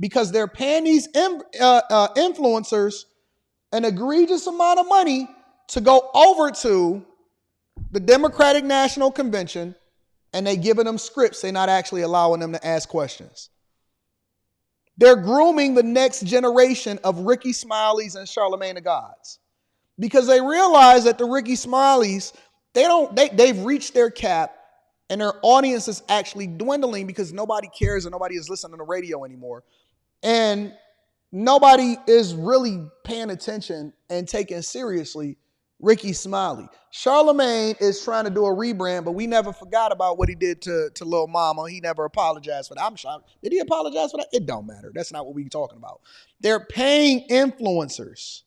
because they're paying these influencers an egregious amount of money to go over to the Democratic National Convention, and they giving them scripts. They're not actually allowing them to ask questions. They're grooming the next generation of Ricky Smileys and Charlamagne the Gods, because they realize that the Ricky Smileys, they've reached their cap, and their audience is actually dwindling because nobody cares and nobody is listening to the radio anymore. And nobody is really paying attention and taking seriously Ricky Smiley. Charlamagne is trying to do a rebrand, but we never forgot about what he did to Lil Mama. He never apologized for that. I'm shocked. Did he apologize for that? It don't matter. That's not what we're talking about. They're paying influencers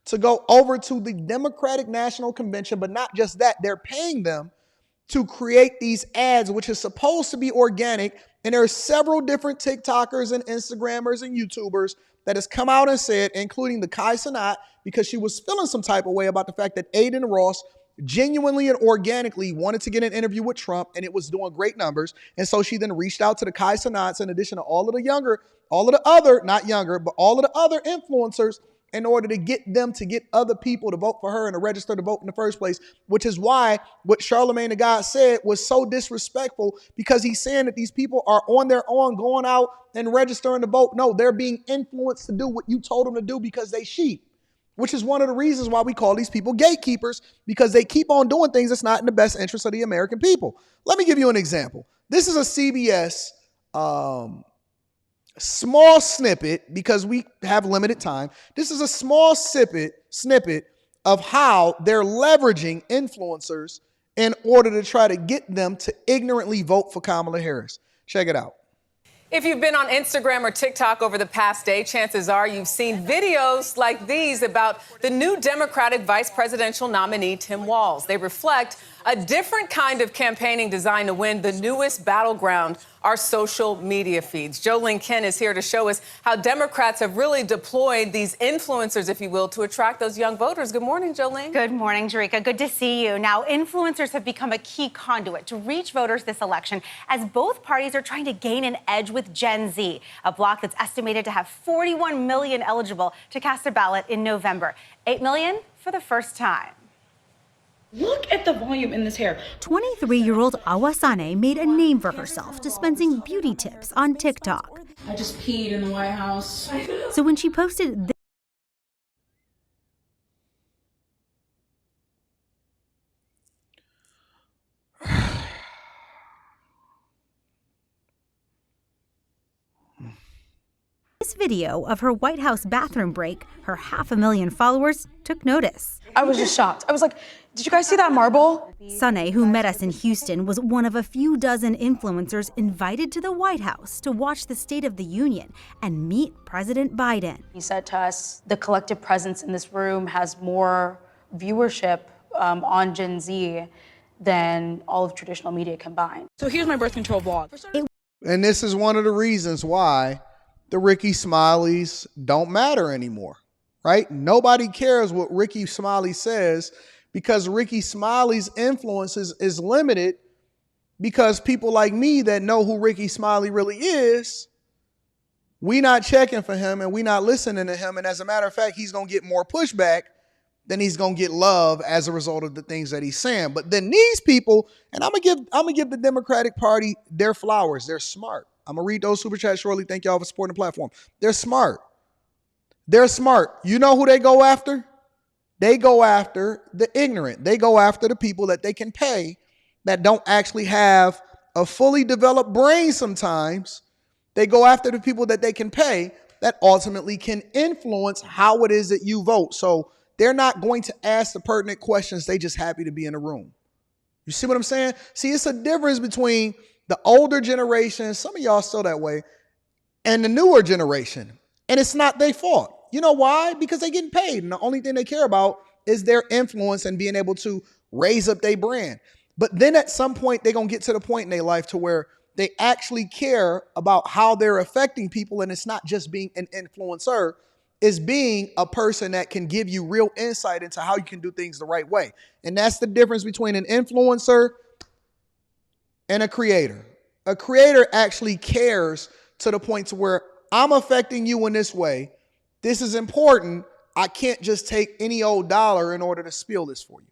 to go over to the Democratic National Convention, but not just that. They're paying them to create these ads, which is supposed to be organic. And there are several different TikTokers and Instagrammers and YouTubers that has come out and said, including the Kai Cenat, because she was feeling some type of way about the fact that Aiden Ross genuinely and organically wanted to get an interview with Trump, and it was doing great numbers. And so she then reached out to the Kai Cenats, in addition to all of the other influencers, in order to get them to get other people to vote for her and to register to vote in the first place, which is why what Charlamagne the God said was so disrespectful, because he's saying that these people are on their own going out and registering to vote. No, they're being influenced to do what you told them to do because they sheep, which is one of the reasons why we call these people gatekeepers, because they keep on doing things that's not in the best interest of the American people. Let me give you an example. This is a CBS small snippet, because we have limited time. This is a small snippet of how they're leveraging influencers in order to try to get them to ignorantly vote for Kamala Harris. Check it out. If you've been on Instagram or TikTok over the past day, chances are you've seen videos like these about the new Democratic vice presidential nominee, Tim Walz. They reflect a different kind of campaigning designed to win the newest battleground, our social media feeds. Jolene Ken is here to show us how Democrats have really deployed these influencers, if you will, to attract those young voters. Good morning, Jolene. Good morning, Jerika. Good to see you. Now, influencers have become a key conduit to reach voters this election, as both parties are trying to gain an edge with Gen Z, a bloc that's estimated to have 41 million eligible to cast a ballot in November. 8 million for the first time. Look at the volume in this hair. 23-year-old Awasane made a name for herself dispensing beauty tips on TikTok. I just peed in the White House. So when she posted this video of her White House bathroom break, her 500,000 followers took notice. I was just shocked. I was like, did you guys see that marble? Sane, who met us in Houston, was one of a few dozen influencers invited to the White House to watch the State of the Union and meet President Biden. He said to us, the collective presence in this room has more viewership on Gen Z than all of traditional media combined. So here's my birth control vlog. And this is one of the reasons why the Ricky Smileys don't matter anymore, right? Nobody cares what Ricky Smiley says, because Ricky Smiley's influence is limited, because people like me that know who Ricky Smiley really is, we not checking for him and we not listening to him. And as a matter of fact, he's going to get more pushback than he's going to get love as a result of the things that he's saying. But then these people, and I'm going to give the Democratic Party their flowers. They're smart. I'm going to read those super chats shortly. Thank y'all for supporting the platform. They're smart. They're smart. You know who they go after? They go after the ignorant. They go after the people that they can pay that don't actually have a fully developed brain sometimes. They go after the people that they can pay that ultimately can influence how it is that you vote. So they're not going to ask the pertinent questions. They just happy to be in the room. You see what I'm saying? See, it's a difference between the older generation, some of y'all still that way, and the newer generation. And it's not their fault. You know why? Because they're getting paid. And the only thing they care about is their influence and being able to raise up their brand. But then at some point, they're going to get to the point in their life to where they actually care about how they're affecting people. And it's not just being an influencer. It's being a person that can give you real insight into how you can do things the right way. And that's the difference between an influencer and a creator. a creator actually cares to the point to where I'm affecting you in this way. This is important. I can't just take any old dollar in order to spill this for you.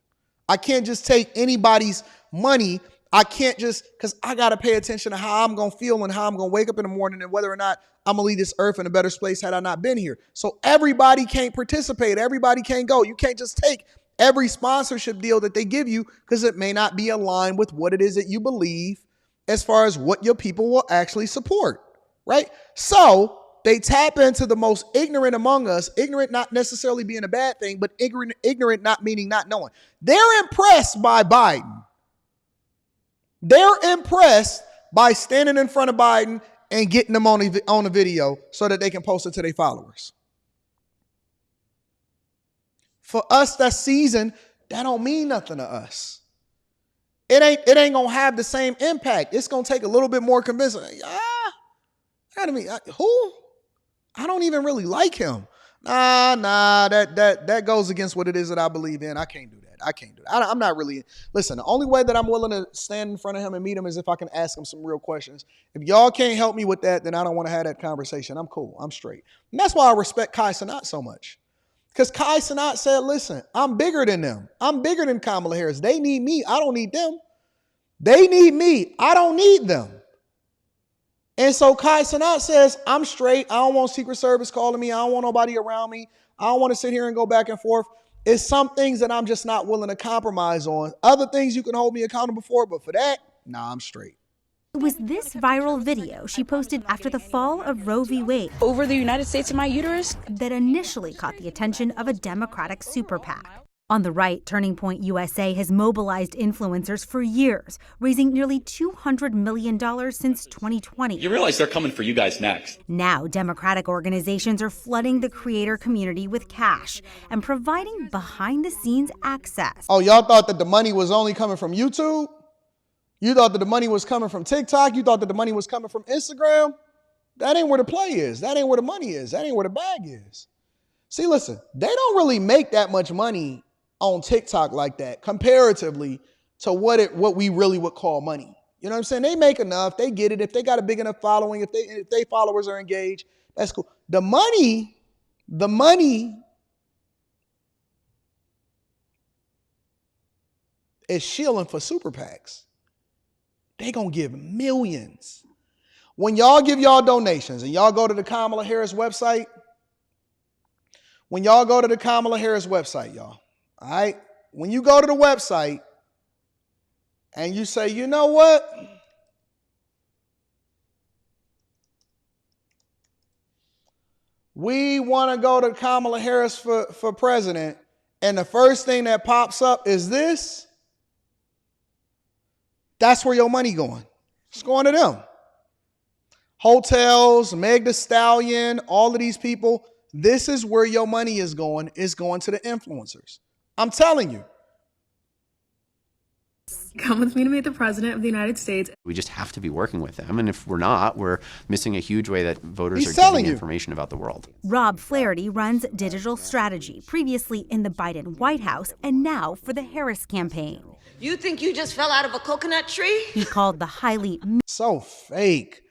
I can't just take anybody's money. I can't just, because I got to pay attention to how I'm going to feel and how I'm going to wake up in the morning and whether or not I'm going to leave this earth in a better place had I not been here. So everybody can't participate. Everybody can't go. You can't just take every sponsorship deal that they give you because it may not be aligned with what it is that you believe as far as what your people will actually support, right? So they tap into the most ignorant among us, ignorant not necessarily being a bad thing, but ignorant not meaning not knowing. They're impressed by Biden. They're impressed by standing in front of Biden and getting them on a video so that they can post it to their followers. For us that's seasoned, that don't mean nothing to us. It ain't gonna have the same impact. It's gonna take a little bit more convincing. Who? I don't even really like him. Nah, that goes against what it is that I believe in. I can't do that. I'm not really, listen, the only way that I'm willing to stand in front of him and meet him is if I can ask him some real questions. If y'all can't help me with that, then I don't want to have that conversation. I'm cool. I'm straight. And that's why I respect Kai Cenat so much. Because Kai Cenat said, listen, I'm bigger than them. I'm bigger than Kamala Harris. They need me. I don't need them. They need me. I don't need them. And so Kai Cenat says, I'm straight. I don't want Secret Service calling me. I don't want nobody around me. I don't want to sit here and go back and forth. It's some things that I'm just not willing to compromise on. Other things you can hold me accountable for, but for that, nah, I'm straight. It was this viral video she posted after the fall of Roe v. Wade Over the United States and my uterus? that initially caught the attention of a Democratic super PAC. On the right, Turning Point USA has mobilized influencers for years, raising nearly $200 million since 2020. You realize they're coming for you guys next. Now, Democratic organizations are flooding the creator community with cash and providing behind-the-scenes access. Oh, y'all thought that the money was only coming from YouTube? You thought that the money was coming from TikTok? You thought that the money was coming from Instagram? That ain't where the play is. That ain't where the money is. That ain't where the bag is. See, listen, they don't really make that much money on TikTok like that comparatively to what we really would call money. You know what I'm saying? They make enough. They get it. If they got a big enough following, if they followers are engaged, that's cool. The money is shilling for super PACs. They gonna give millions. When y'all give y'all donations and y'all go to the Kamala Harris website, y'all, all right? When you go to the website and you say, you know what? We want to go to Kamala Harris for president, and the first thing that pops up is this. That's where your money going. It's going to them. Hotels, Meg Thee Stallion, all of these people. This is where your money is going. It's going to the influencers. I'm telling you. Come with me to meet the President of the United States. We just have to be working with them. And if we're not, we're missing a huge way that voters He's are telling getting you information about the world. Rob Flaherty runs digital strategy, previously in the Biden White House and now for the Harris campaign. You think you just fell out of a coconut tree? He called the highly so fake.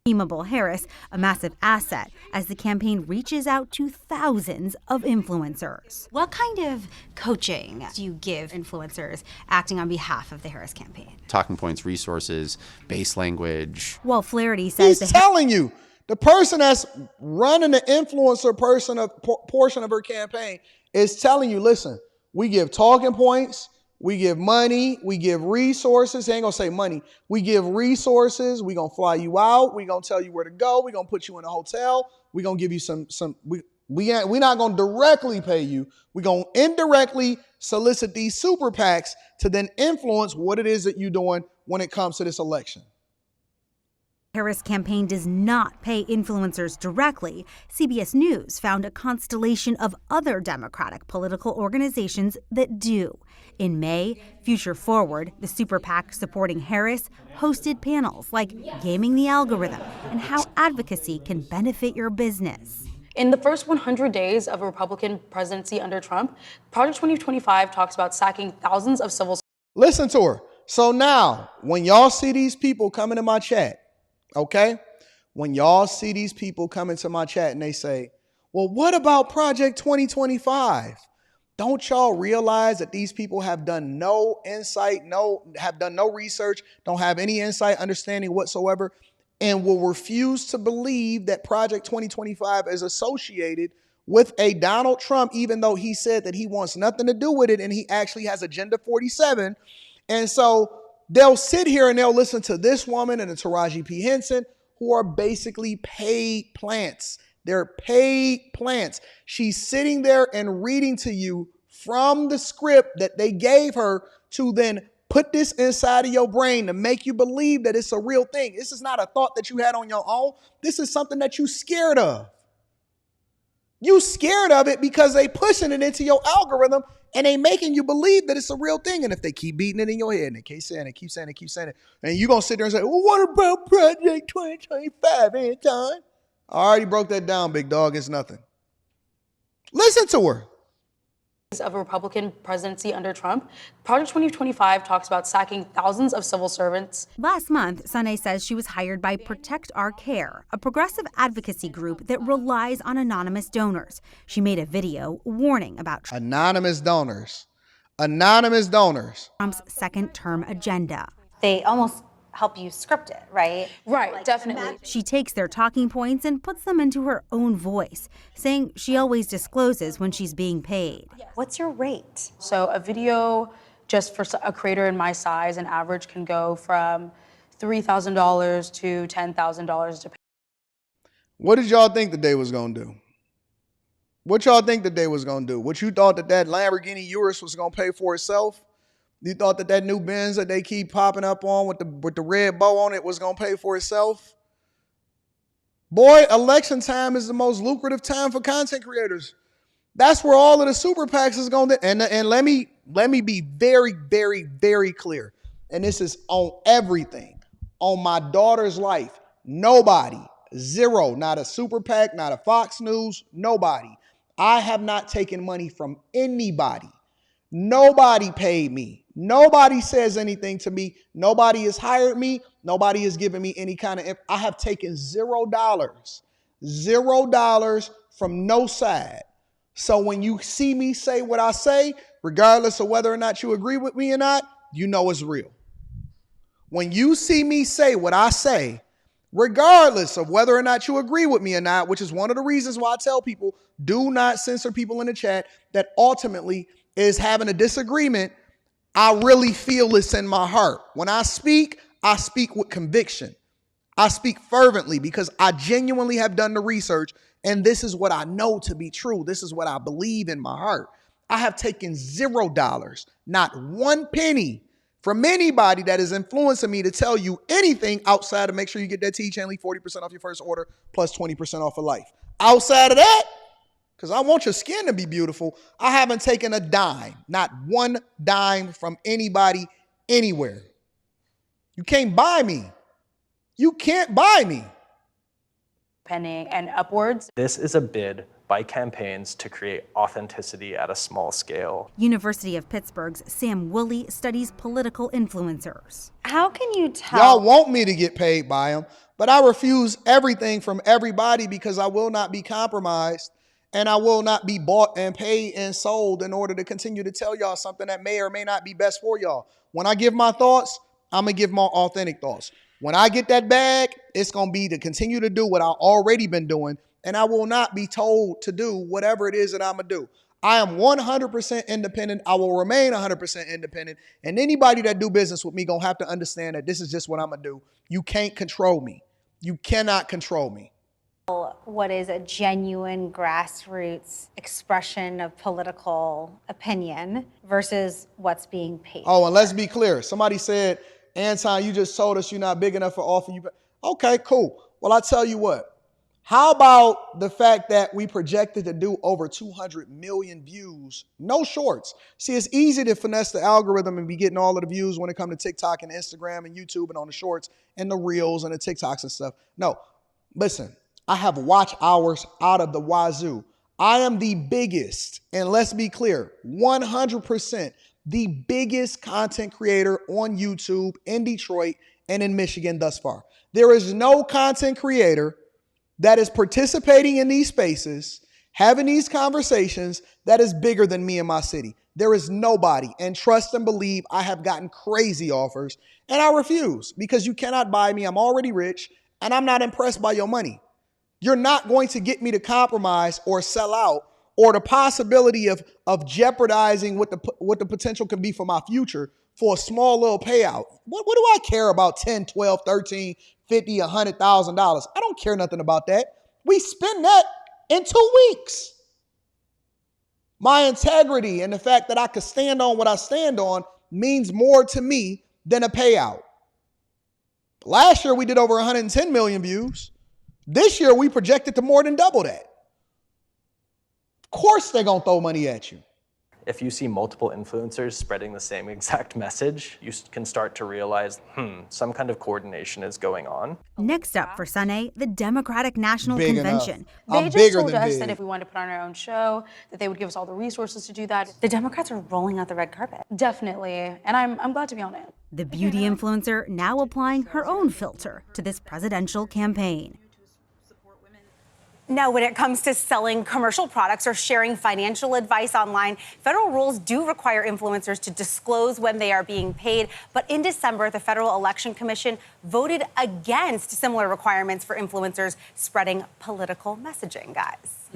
memeable Harris a massive asset as the campaign reaches out to thousands of influencers. What kind of coaching do you give influencers acting on behalf of the Harris campaign? Talking points, resources, base language. Well, Flaherty says he's telling you, the person that's running the influencer portion of her campaign is telling you, listen, we give talking points, we give money, we give resources. He ain't gonna say money. We give resources. We gonna fly you out. We gonna tell you where to go. We gonna put you in a hotel. We gonna give you we not gonna directly pay you. We gonna indirectly solicit these super PACs to then influence what it is that you're doing when it comes to this election. Harris campaign does not pay influencers directly. CBS News found a constellation of other Democratic political organizations that do. In May, Future Forward, the super PAC supporting Harris, hosted panels like Gaming the Algorithm and how advocacy can benefit your business. In the first 100 days of a Republican presidency under Trump, Project 2025 talks about sacking thousands of civil. Listen to her. So now, when y'all see these people coming to my chat, okay? When y'all see these people coming to my chat and they say, well, what about Project 2025? Don't y'all realize that these people have done no insight, have done no research, don't have any insight, understanding whatsoever, and will refuse to believe that Project 2025 is associated with a Donald Trump, even though he said that he wants nothing to do with it and he actually has Agenda 47. And so they'll sit here and they'll listen to this woman and to Taraji P. Henson, who are basically paid plants. They're paid plants. She's sitting there and reading to you from the script that they gave her to then put this inside of your brain to make you believe that it's a real thing. This is not a thought that you had on your own. This is something that you scared of. You scared of it because they pushing it into your algorithm and they making you believe that it's a real thing. And if they keep beating it in your head and they keep saying it, and you're going to sit there and say, well, what about Project 2025, Anton? I already broke that down, big dog. It's nothing. Listen to her. Of a Republican presidency under Trump, Project 2025 talks about sacking thousands of civil servants. Last month, Sunay says she was hired by Protect Our Care, a progressive advocacy group that relies on anonymous donors. She made a video warning about Anonymous donors. Anonymous donors. Trump's second-term agenda. They almost help you script it, right? Right, Like, definitely. She takes their talking points and puts them into her own voice, saying she always discloses when she's being paid. What's your rate? So a video just for a creator in my size, an average can go from $3,000 to $10,000 to pay. What did y'all think the day was going to do? What y'all think the day was going to do? What you thought that Lamborghini Urus was going to pay for itself? You thought that new Benz that they keep popping up on with the red bow on it was going to pay for itself? Boy, election time is the most lucrative time for content creators. That's where all of the super PACs is going to. And let me be very, very, very clear. And this is on everything. On my daughter's life. Nobody. Zero. Not a super PAC, not a Fox News. Nobody. I have not taken money from anybody. Nobody paid me. Nobody says anything to me. Nobody has hired me. Nobody has given me any kind of. I have taken $0. $0 from no side. So when you see me say what I say, regardless of whether or not you agree with me or not, you know it's real. When you see me say what I say, regardless of whether or not you agree with me or not, which is one of the reasons why I tell people, do not censor people in the chat that ultimately is having a disagreement. I really feel this in my heart. When I speak with conviction. I speak fervently because I genuinely have done the research, and this is what I know to be true. This is what I believe in my heart. I have taken $0, not one penny from anybody that is influencing me to tell you anything outside of make sure you get that T-Chain 40% off your first order plus 20% off for life. Outside of that, because I want your skin to be beautiful, I haven't taken a dime, not one dime from anybody anywhere. You can't buy me. You can't buy me. Penny and upwards. This is a bid by campaigns to create authenticity at a small scale. University of Pittsburgh's Sam Woolley studies political influencers. How can you tell? Y'all want me to get paid by them, but I refuse everything from everybody because I will not be compromised and I will not be bought and paid and sold in order to continue to tell y'all something that may or may not be best for y'all. When I give my thoughts, I'm going to give my authentic thoughts. When I get that bag, it's going to be to continue to do what I've already been doing, and I will not be told to do whatever it is that I'm going to do. I am 100% independent. I will remain 100% independent, and anybody that do business with me going to have to understand that this is just what I'm going to do. You can't control me. You cannot control me. What is a genuine grassroots expression of political opinion versus what's being paid? Oh, and let's be clear. Somebody said, Anton, you just told us you're not big enough for offer. Okay, cool. Well, I tell you what. How about the fact that we projected to do over 200 million views? No shorts. See, it's easy to finesse the algorithm and be getting all of the views when it comes to TikTok and Instagram and YouTube and on the shorts and the reels and the TikToks and stuff. No, listen, I have watch hours out of the wazoo. I am the biggest, and let's be clear, 100% the biggest content creator on YouTube in Detroit and in Michigan thus far. There is no content creator that is participating in these spaces, having these conversations, that is bigger than me in my city. There is nobody. And trust and believe, I have gotten crazy offers and I refuse because you cannot buy me. I'm already rich and I'm not impressed by your money. You're not going to get me to compromise or sell out, or the possibility of jeopardizing what the potential can be for my future for a small little payout. What do I care about 10, 12, 13, 50, $100,000? I don't care nothing about that. We spend that in 2 weeks. My integrity and the fact that I could stand on what I stand on means more to me than a payout. Last year, we did over 110 million views. This year, we projected to more than double that. Of course, they're going to throw money at you. If you see multiple influencers spreading the same exact message, you can start to realize, some kind of coordination is going on. Next up for Sunday, the Democratic National Big Convention. They just told us that if we wanted to put on our own show, that they would give us all the resources to do that. The Democrats are rolling out the red carpet. Definitely, and I'm glad to be on it. The beauty influencer now applying her own filter to this presidential campaign. Now, when it comes to selling commercial products or sharing financial advice online, federal rules do require influencers to disclose when they are being paid. But in December, the Federal Election Commission voted against similar requirements for influencers spreading political messaging, guys.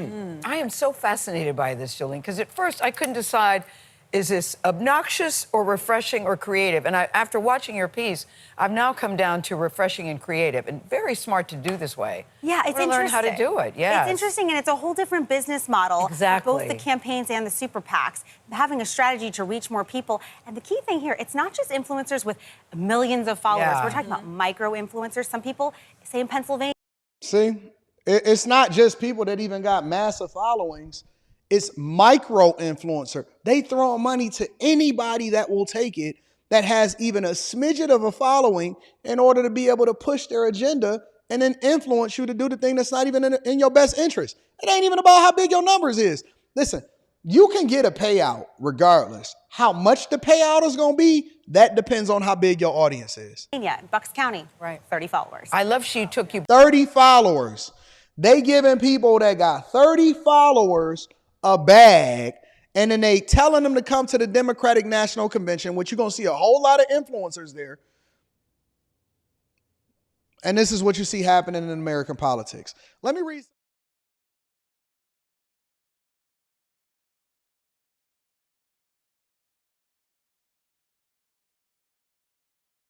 I am so fascinated by this, Jolene, because at first I couldn't decide, is this obnoxious or refreshing or creative? And after watching your piece, I've now come down to refreshing and creative, and very smart to do this way. Yeah, it's interesting. Learn how to do it. Yeah, it's interesting, and it's a whole different business model. Exactly. Both the campaigns and the super PACs having a strategy to reach more people. And the key thing here, it's not just influencers with millions of followers. Yeah. We're talking about micro influencers. Some people say in Pennsylvania. See, it's not just people that even got massive followings. It's micro influencer. They throw money to anybody that will take it, that has even a smidget of a following, in order to be able to push their agenda and then influence you to do the thing that's not even in your best interest. It ain't even about how big your numbers is. Listen, you can get a payout regardless. How much the payout is going to be, that depends on how big your audience is. In Bucks County, right, 30 followers. I love she took you 30 followers. They giving people that got 30 followers a bag, and then they telling them to come to the Democratic National Convention, which you're going to see a whole lot of influencers there. And this is what you see happening in American politics. Let me read.